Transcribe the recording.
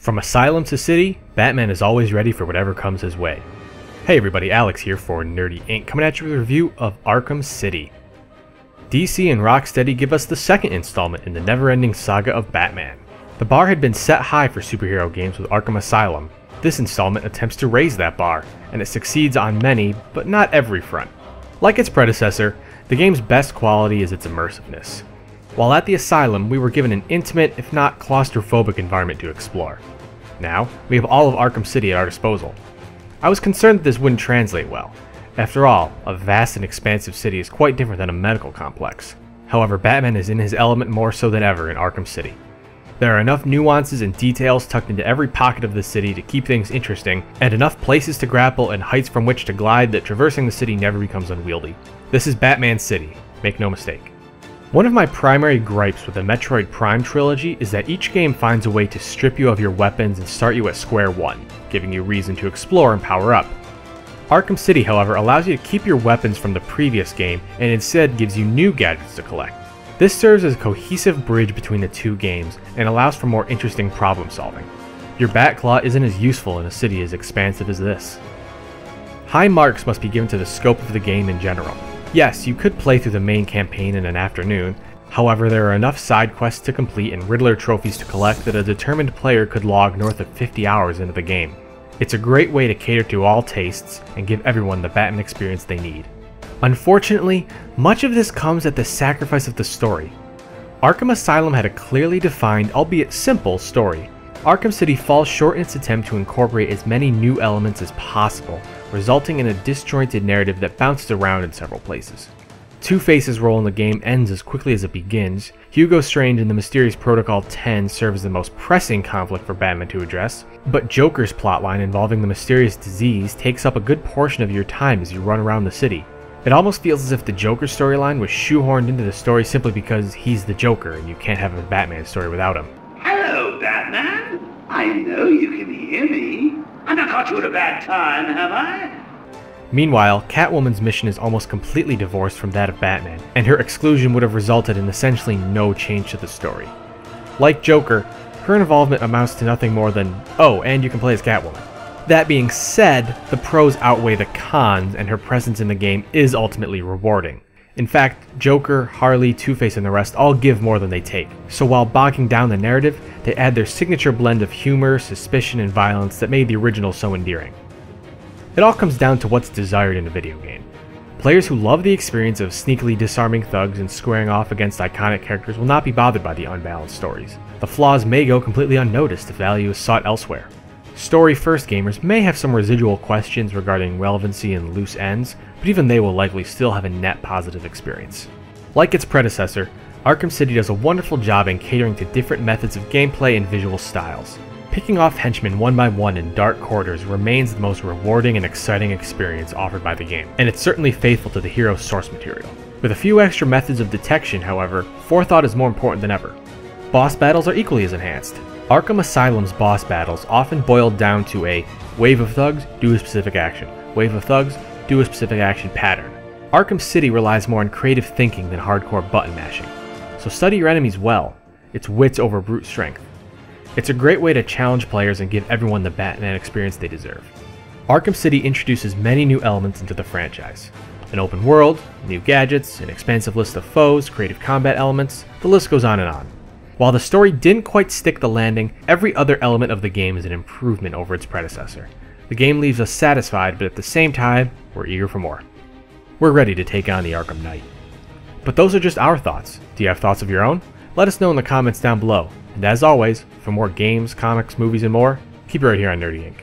From Asylum to City, Batman is always ready for whatever comes his way. Hey everybody, Alex here for Nerdy Inc. coming at you with a review of Arkham City. DC and Rocksteady give us the second installment in the never-ending saga of Batman. The bar had been set high for superhero games with Arkham Asylum. This installment attempts to raise that bar, and it succeeds on many, but not every front. Like its predecessor, the game's best quality is its immersiveness. While at the Asylum, we were given an intimate, if not claustrophobic environment to explore. Now, we have all of Arkham City at our disposal. I was concerned that this wouldn't translate well. After all, a vast and expansive city is quite different than a medical complex. However, Batman is in his element more so than ever in Arkham City. There are enough nuances and details tucked into every pocket of the city to keep things interesting, and enough places to grapple and heights from which to glide that traversing the city never becomes unwieldy. This is Batman City, make no mistake. One of my primary gripes with the Metroid Prime trilogy is that each game finds a way to strip you of your weapons and start you at square one, giving you reason to explore and power up. Arkham City, however, allows you to keep your weapons from the previous game and instead gives you new gadgets to collect. This serves as a cohesive bridge between the two games and allows for more interesting problem solving. Your Batclaw isn't as useful in a city as expansive as this. High marks must be given to the scope of the game in general. Yes, you could play through the main campaign in an afternoon, however there are enough side quests to complete and Riddler trophies to collect that a determined player could log north of 50 hours into the game. It's a great way to cater to all tastes and give everyone the Batman experience they need. Unfortunately, much of this comes at the sacrifice of the story. Arkham Asylum had a clearly defined, albeit simple, story. Arkham City falls short in its attempt to incorporate as many new elements as possible, resulting in a disjointed narrative that bounces around in several places. Two-Face's role in the game ends as quickly as it begins. Hugo Strange and the mysterious Protocol 10 serve as the most pressing conflict for Batman to address, but Joker's plotline involving the mysterious disease takes up a good portion of your time as you run around the city. It almost feels as if the Joker storyline was shoehorned into the story simply because he's the Joker and you can't have a Batman story without him. Hello, Batman. I know you can hear me. I've not caught you at a bad time, have I? Meanwhile, Catwoman's mission is almost completely divorced from that of Batman, and her exclusion would have resulted in essentially no change to the story. Like Joker, her involvement amounts to nothing more than, oh, and you can play as Catwoman. That being said, the pros outweigh the cons, and her presence in the game is ultimately rewarding. In fact, Joker, Harley, Two-Face, and the rest all give more than they take, so while bogging down the narrative, they add their signature blend of humor, suspicion, and violence that made the original so endearing. It all comes down to what's desired in a video game. Players who love the experience of sneakily disarming thugs and squaring off against iconic characters will not be bothered by the unbalanced stories. The flaws may go completely unnoticed if value is sought elsewhere. Story-first gamers may have some residual questions regarding relevancy and loose ends, but even they will likely still have a net positive experience. Like its predecessor, Arkham City does a wonderful job in catering to different methods of gameplay and visual styles. Picking off henchmen one by one in dark corridors remains the most rewarding and exciting experience offered by the game, and it's certainly faithful to the hero's source material. With a few extra methods of detection, however, forethought is more important than ever. Boss battles are equally as enhanced. Arkham Asylum's boss battles often boiled down to a wave of thugs, do a specific action, wave of thugs, do a specific action pattern. Arkham City relies more on creative thinking than hardcore button mashing, so study your enemies well. It's wits over brute strength. It's a great way to challenge players and give everyone the Batman experience they deserve. Arkham City introduces many new elements into the franchise. An open world, new gadgets, an expansive list of foes, creative combat elements, the list goes on and on. While the story didn't quite stick the landing, every other element of the game is an improvement over its predecessor. The game leaves us satisfied, but at the same time, we're eager for more. We're ready to take on the Arkham Knight. But those are just our thoughts. Do you have thoughts of your own? Let us know in the comments down below. And as always, for more games, comics, movies, and more, keep it right here on Nerdy Inc.